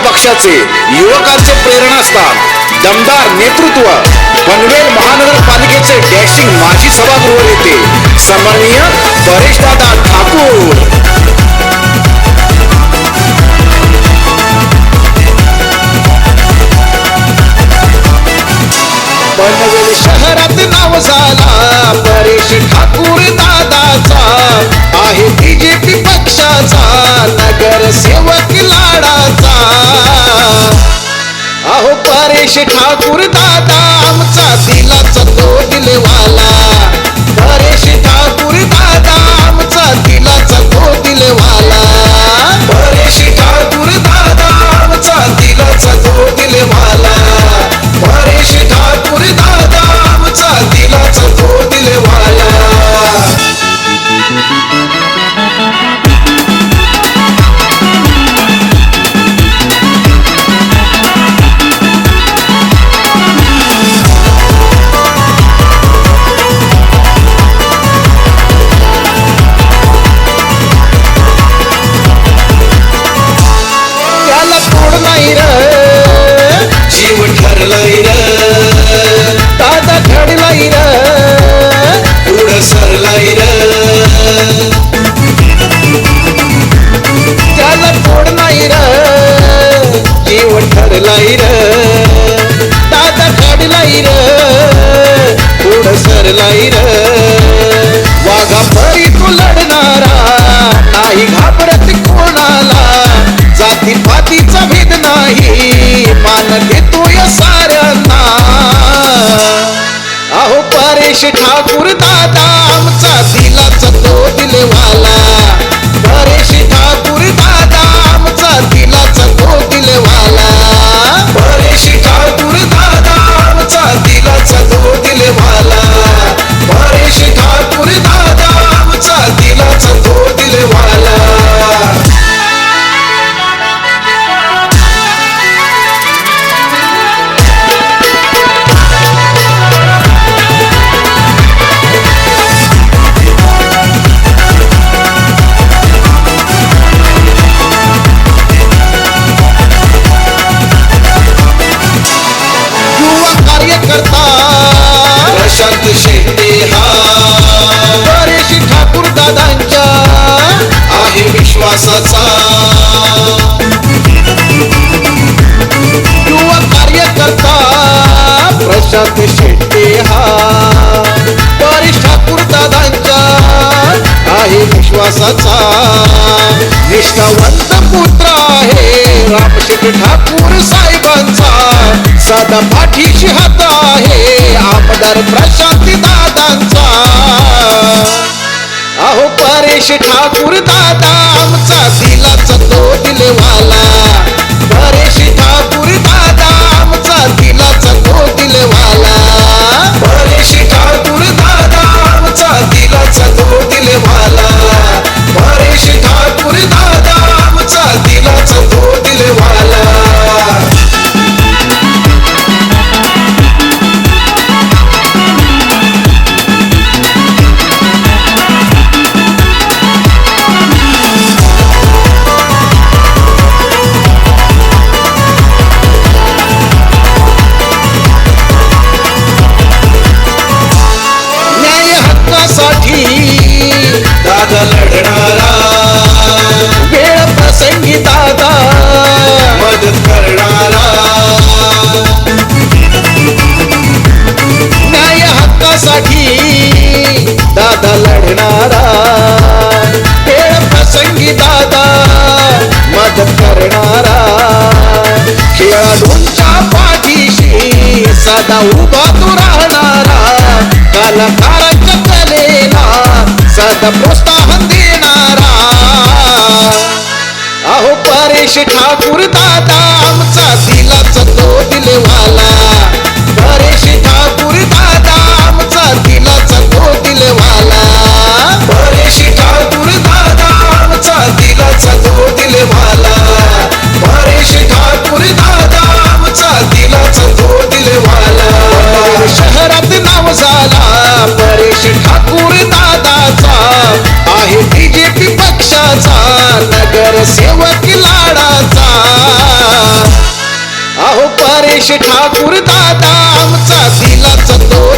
पक्षाचे युवकांचे प्रेरणास्थान, दमदार नेतृत्व, पनवेल महानगरपालिकेचे डॅशिंग माजी सभागृह नेते सन्माननीय परेशदादा ठाकूर. पनवेल शहरात नाव झाला परेश ठाकूर दादाचा, आहे बीजेपी पक्षाचा नगरसेवक लाडाचा. अहो परेश ठाकूर दादा आमचा दिलाचा तो दिलवाला, परेश ठाकूर दादा आमचा दिलाचा तो दिलवाला, परेश ठाकूर दादा आमचा दिलाचा तो दिलवाला, परेश ठाकूर दादा आमचा दिलाचा तो दिलवाला. त्याला तोड नाही र, जीव ठरलाय र, दादा घडलाय र, पुढं सरलाय र. त्याला तोड नाही र, जीव ठरलाय र, दादा घडलाय र, पुढं सरलाय र. वाघा परी तू लढणारा, नाही घाबरत कोणाला, जाती पातीचा भेद नाही, मान देतोय साऱ्यांना. अहो परेश ठाकूर दादा आमचा दिलाचा तो दिलवाला, परेश ठाकूर दादा आमचा दिलाचा तो दिलवाला, परेश ठाकूर दादा आमचा दिलाचा तो दिलवाला, परेश ठाकूर दादा आमचा दिलाचा तो दिलवाला. कार्यकर्ता प्रशांत शेट्टे हा परेश ठाकूर दादांच्या आहे विश्वासाचा. युवा कार्यकर्ता प्रशांत शेट्टे हा परेश ठाकूर दादांच्या आहे विश्वासाचा. निष्ठावंत पुत्र आहे रामशेठ ठाकूर साहेबांचा, सदा पाठीशी हात आहे आमदार प्रशांत दादांचा. अहो परेश ठाकूर दादा आमचा दिलाचा तो दिलवाला, परेश ठाकूर दादा आमचा दिलाचा तो दिलवाला, परेश ठाकूर दादा आमचा दिलाचा तो दिलवाला, परेश ठाकूर दादा आमचा दिलाचा तो दिलवाला. दादा लढणारा, वेळ प्रसंगी दादा मदत करणारा, न्याय हक्कासाठी दादा लढणारा, वेळ प्रसंगी दादा मदत करणारा. खेळाडूंच्या पाठीशी सदा उभा तो राहणारा, कलाकारांच्या कलेला सदा प्रोत्साहन देणारा. अहो परेश ठाकूर दादा आमचा दिलाचा तो दिलवाला, परेश ठाकूर दादा आमचा दिलाचा तो दिलवाला, परेश ठाकूर दादा आमचा दिलाचा तो दिलवाला, परेश ठाकूर दादा आमचा दिलाचा तो दिलवाला. शहरात नाव झाला परेश ठाकूर दादाचा, आहे बीजेपी पक्षाचा नगरसेवक लाडाचा. परेश ठाकूर दादा आमचा दिलाचा तो